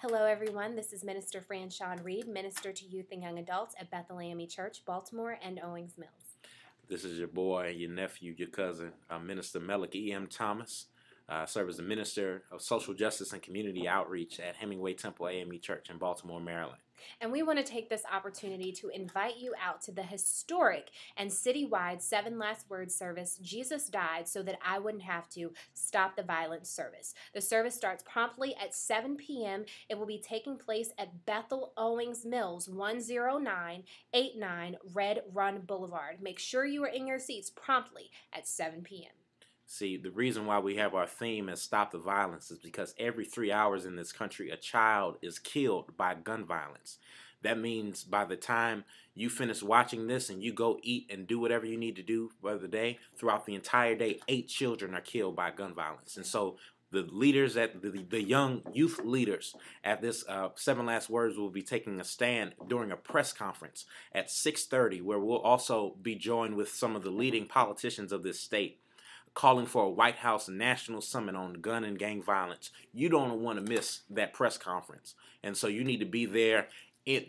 Hello, everyone. This is Minister FranShon Reid, Minister to Youth and Young Adults at Bethel A.M.E Church, Baltimore, and OWINGS MILLS. This is your boy, your nephew, your cousin, Minister Melech E. Thomas. Serve as the Minister of Social Justice and Community Outreach at Hemingway Temple A.M.E Church in Baltimore, Maryland. And we want to take this opportunity to invite you out to the historic and citywide 7 Last Words service, Jesus Died So That I Wouldn't Have to, Stop the Violence service. The service starts promptly at 7 p.m. It will be taking place at Bethel OWINGS MILLS, 10989 Red Run Boulevard. Make sure you are in your seats promptly at 7 p.m. See, the reason why we have our theme as Stop the Violence is because every 3 hours in this country, a child is killed by gun violence. That means by the time you finish watching this and you go eat and do whatever you need to do for the day, throughout the entire day, 8 children are killed by gun violence. And so the leaders, the young youth leaders at this 7 Last Words will be taking a stand during a press conference at 6:30, where we'll also be joined with some of the leading politicians of this state, calling for a White House National Summit on gun and gang violence. You don't want to miss that press conference. And so you need to be there.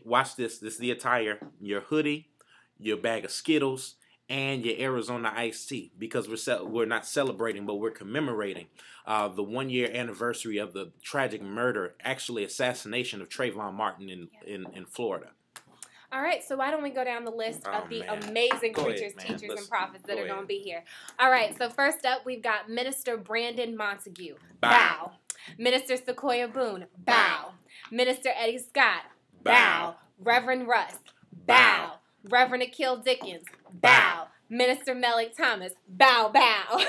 Watch this. This is the attire: your hoodie, your bag of Skittles, and your Arizona iced tea, because we're not celebrating, but we're commemorating the 1-year anniversary of the tragic murder, actually assassination, of Trayvon Martin in Florida. All right, so why don't we go down the list of the amazing preachers, teachers, and prophets that are going to be here. All right, so first up, we've got Minister Brandon Montague. Bow. Minister Sequoia Boone. Bow. Minister Eddie Scott. Bow. Reverend Russ. Bow. Reverend Akil Dickens. Bow. Minister Melech Thomas. Bow, bow.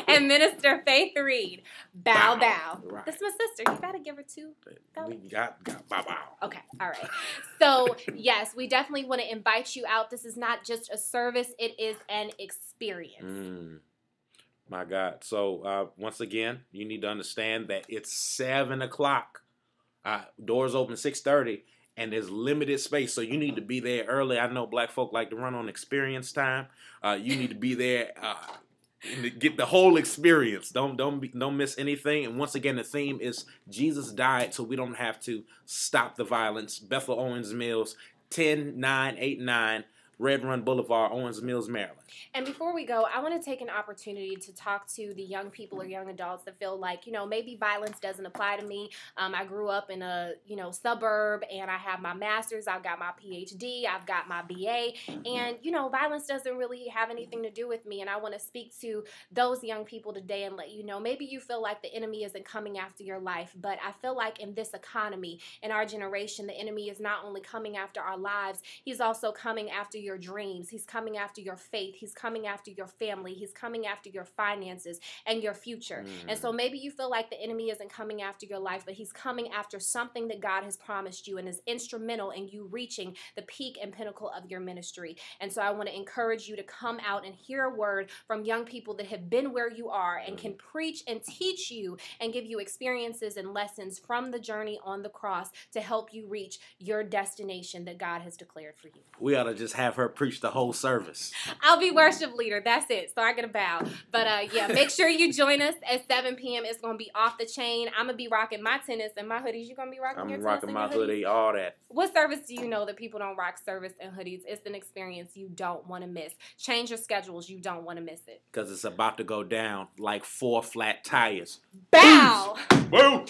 And Minister Faith Reid. Bow, bow. Right. That's my sister. You got to give her 2. We got bow, bow. Okay, all right. So, yes, we definitely want to invite you out. This is not just a service. It is an experience. My God. So, once again, you need to understand that it's 7 o'clock. Doors open 6:30. And there's limited space, so you need to be there early. I know black folk like to run on experience time. You need to be there and get the whole experience. Don't miss anything. And once again, the theme is Jesus Died So We Don't Have to, Stop the Violence. Bethel OWINGS MILLS, 10989 Red Run Boulevard, OWINGS MILLS, Maryland. And before we go, I want to take an opportunity to talk to the young people or young adults that feel like, maybe violence doesn't apply to me. I grew up in a, suburb, and I have my master's, I've got my PhD, I've got my BA, and, violence doesn't really have anything to do with me. And I want to speak to those young people today and let you know, maybe you feel like the enemy isn't coming after your life, but I feel like in this economy, in our generation, the enemy is not only coming after our lives, he's also coming after your dreams. He's coming after your faith. He's coming after your family. He's coming after your finances and your future. And so maybe you feel like the enemy isn't coming after your life, but he's coming after something that God has promised you and is instrumental in you reaching the peak and pinnacle of your ministry. And so I want to encourage you to come out and hear a word from young people that have been where you are and can preach and teach you and give you experiences and lessons from the journey on the cross to help you reach your destination that God has declared for you. We ought to just have her preach the whole service. I'll be worship leader. That's it. So I get a bow. But yeah, make sure you join us at 7 p.m. It's going to be off the chain. I'm going to be rocking my tennis and my hoodies. You going to be rocking your tennis I'm rocking my hoodie, all that. What service do you know that people don't rock service and hoodies? It's an experience you don't want to miss. Change your schedules. You don't want to miss it. Because it's about to go down like 4 flat tires. Bow! Boom!